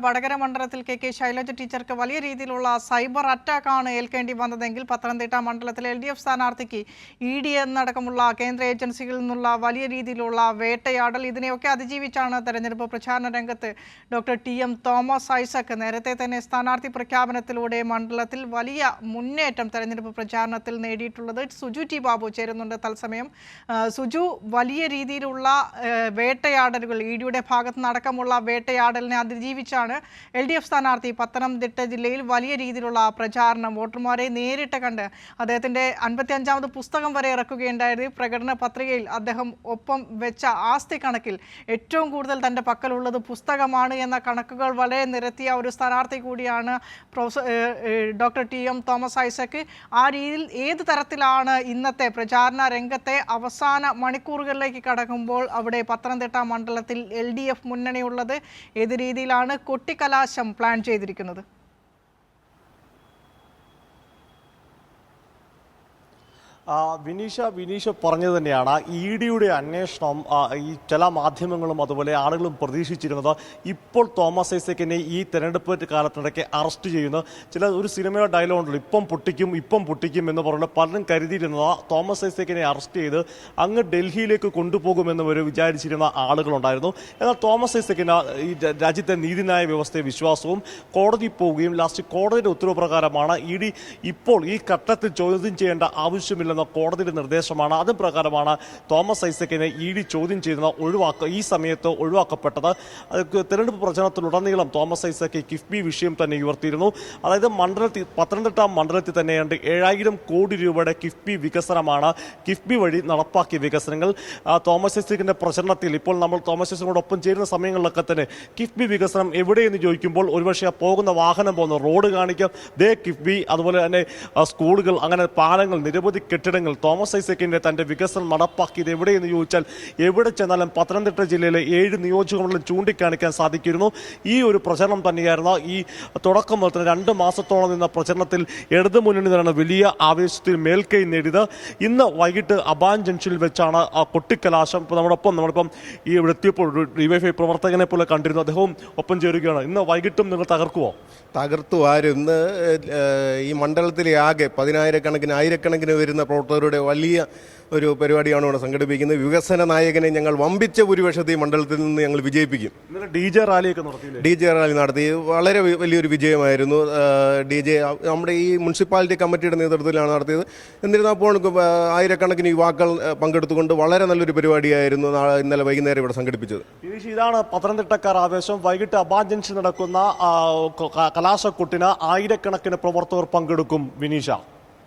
വടകര മണ്ഡലത്തിൽ കെ ശൈലജ ടീച്ചർക്ക് വലിയ രീതിയിലുള്ള സൈബർ അറ്റാക്കാണ് ഏൽക്കേണ്ടി വന്നതെങ്കിൽ പത്തനംതിട്ട മണ്ഡലത്തിലെ LDF സ്ഥാനാർത്ഥിക്ക് ED എന്നടക്കമുള്ള കേന്ദ്ര ഏജൻസികളിൽ നിന്നുള്ള വലിയ രീതിയിലുള്ള വേട്ടയാടൽ ഇതിനെയൊക്കെ അതിജീവിച്ചാണ് തെരഞ്ഞെടുപ്പ് പ്രചാരണ രംഗത്ത് ഡോക്ടർ TM തോമസ് ഐസക് നേരത്തെ തന്നെ സ്ഥാനാർത്ഥി പ്രഖ്യാപനത്തിലൂടെ മണ്ഡലത്തിൽ വലിയ മുന്നേറ്റം തെരഞ്ഞെടുപ്പ് പ്രചാരണത്തിൽ നേടിയിട്ടുള്ളത്. സുജു ടി ബാബു ചേരുന്നുണ്ട് തത്സമയം. സുജു, വലിയ രീതിയിലുള്ള വേട്ടയാടലുകൾ EDയുടെ ഭാഗത്ത് നടക്കമുള്ള വേട്ടയാടലിനെ അതിജീവിച്ചാണ് LDF സ്ഥാനാർത്ഥി പത്തനംതിട്ട ജില്ലയിൽ വലിയ രീതിയിലുള്ള പ്രചാരണം വോട്ടർമാരെ നേരിട്ട് കണ്ട് അദ്ദേഹത്തിന്റെ 55ാമത് പുസ്തകം വരെ ഇറക്കുകയുണ്ടായിരുന്നു. പ്രകടന പത്രികയിൽ അദ്ദേഹം ഒപ്പം വെച്ച ആസ്തി കണക്കിൽ ഏറ്റവും കൂടുതൽ തന്റെ പക്കലുള്ളത് പുസ്തകമാണ് എന്ന കണക്കുകൾ വളരെ നിരത്തിയ ഒരു സ്ഥാനാർത്ഥി കൂടിയാണ് ഡോക്ടർ TM തോമസ് ഐസക്. ആ രീതിയിൽ ഏത് തരത്തിലാണ് ഇന്നത്തെ പ്രചാരണ രംഗത്തെ അവസാന മണിക്കൂറുകളിലേക്ക് കടക്കുമ്പോൾ അവിടെ പത്തനംതിട്ട മണ്ഡലത്തിൽ LDF മുന്നണിയുള്ളത്? ഏത് രീതിയിലാണ് കൊട്ടിക്കലാശം പ്ലാൻ ചെയ്തിരിക്കുന്നത്? വിനീഷ പറഞ്ഞത് തന്നെയാണ്. EDയുടെ അന്വേഷണം ഈ ചില മാധ്യമങ്ങളും അതുപോലെ ആളുകളും പ്രതീക്ഷിച്ചിരുന്നത് ഇപ്പോൾ തോമസ് ഐസക്കിനെ ഈ തെരഞ്ഞെടുപ്പ് കാലത്തിനിടയ്ക്ക് അറസ്റ്റ് ചെയ്യുന്ന ഒരു സിനിമയുടെ ഡയലോഗുണ്ടല്ലോ, ഇപ്പം പൊട്ടിക്കും എന്ന് പറഞ്ഞ പലരും കരുതിയിരുന്നത് തോമസ് ഐസക്കിനെ അറസ്റ്റ് ചെയ്ത് അങ്ങ് ഡൽഹിയിലേക്ക് കൊണ്ടുപോകുമെന്ന് വരെ വിചാരിച്ചിരുന്ന ആളുകളുണ്ടായിരുന്നു. എന്നാൽ തോമസ് ഐസക്കിന് ഈ രാജ്യത്തെ നീതിന്യായ വ്യവസ്ഥയെ വിശ്വാസവും കോടതി പോവുകയും ലാസ്റ്റ് കോടതിയുടെ ഉത്തരവ് പ്രകാരമാണ് ED ഇപ്പോൾ ഈ ഘട്ടത്തിൽ ചോദ്യം ചെയ്യേണ്ട ആവശ്യമില്ലെന്ന് കോടതിയുടെ നിർദ്ദേശമാണ്. അത് പ്രകാരമാണ് തോമസ് ഐസക്കിനെ ED ചോദ്യം ചെയ്യുന്ന ഈ സമയത്ത് ഒഴിവാക്കപ്പെട്ടത്. തെരഞ്ഞെടുപ്പ് പ്രചരണത്തിലുടനീളം തോമസ് ഐസക്ക് കിഫ്ബി വിഷയം തന്നെ ഉയർത്തിയിരുന്നു. അതായത് പത്തനംതിട്ട മണ്ഡലത്തിൽ തന്നെ 7000 കോടി രൂപയുടെ കിഫ്ബി വികസനമാണ്, കിഫ്ബി വഴി നടപ്പാക്കിയ വികസനങ്ങൾ. തോമസ് ഐസക്കിന്റെ പ്രചരണത്തിൽ ഇപ്പോൾ നമ്മൾ തോമസ് ഐസക്കിനോടൊപ്പം ചേരുന്ന സമയങ്ങളിലൊക്കെ തന്നെ കിഫ്ബി വികസനം എവിടെയെന്ന് ചോദിക്കുമ്പോൾ ഒരുപക്ഷെ പോകുന്ന വാഹനം പോകുന്ന റോഡ് കാണിക്കാം, ദേ കിഫ്ബി, അതുപോലെ തന്നെ സ്കൂളുകൾ, അങ്ങനെ പാലങ്ങൾ, നിരവധി കെട്ടിടങ്ങൾ. തോമസ് ഐസക്കിന്റെ തന്റെ വികസനം നടപ്പാക്കിയത് എവിടെയെന്ന് ചോദിച്ചാൽ എവിടെ ചെന്നാലും പത്തനംതിട്ട ജില്ലയിലെ 7 നിയോജകമണ്ഡലം ചൂണ്ടിക്കാണിക്കാൻ സാധിക്കുന്നു. ഈ ഒരു പ്രചരണം തന്നെയായിരുന്നു ഈ തുടക്കം മുതൽ 2 മാസത്തോളം നിന്ന പ്രചരണത്തിൽ ഇടതുമുന്നണി തന്നെ വലിയ ആവേശത്തിൽ മേൽക്കൈ നേടിയത്. ഇന്ന് വൈകിട്ട് അബാൻ ജംഗ്ഷനിൽ വെച്ചാണ് ആ കൊട്ടിക്കലാശം. നമ്മളിപ്പം ഈ ഇവിടെ എത്തിയപ്പോൾ DYFI പ്രവർത്തകനെ പോലെ കണ്ടിരുന്നു, അദ്ദേഹവും ഒപ്പം ചേരുകയാണ്. ഇന്ന് വൈകിട്ടും നിങ്ങൾ തകർത്തു ആരും. ഇന്ന് ഈ മണ്ഡലത്തിലെ ആകെ 10,000 ആയിരക്കണക്കിന് വരുന്ന പ്രവർത്തകരുടെ വലിയ ഒരു പരിപാടിയാണ് ഇവിടെ സംഘടിപ്പിക്കുന്നത്. വികസന നായകനെ ഞങ്ങൾ വമ്പിച്ച ഭൂരിപക്ഷത്തിൽ മണ്ഡലത്തിൽ നിന്ന് ഞങ്ങൾ വിജയിപ്പിക്കും. DJ റാലി നടത്തി വളരെ വലിയൊരു വിജയമായിരുന്നു. നമ്മുടെ ഈ മുനിസിപ്പാലിറ്റി കമ്മിറ്റിയുടെ നേതൃത്വത്തിലാണ് നടത്തിയത്. എന്നിരുന്നപ്പോൾ ആയിരക്കണക്കിന് യുവാക്കൾ പങ്കെടുത്തുകൊണ്ട് വളരെ നല്ലൊരു പരിപാടിയായിരുന്നു ഇന്നലെ വൈകുന്നേരം ഇവിടെ സംഘടിപ്പിച്ചത്. ഇതാണ് പത്തനംതിട്ടക്കാർ ആവേശം. വൈകിട്ട് അബാൻ ജംഗ്ഷൻ നടക്കുന്ന കലാശക്കൊട്ടിന് ആയിരക്കണക്കിന് പ്രവർത്തകർ പങ്കെടുക്കും. വിനീഷ.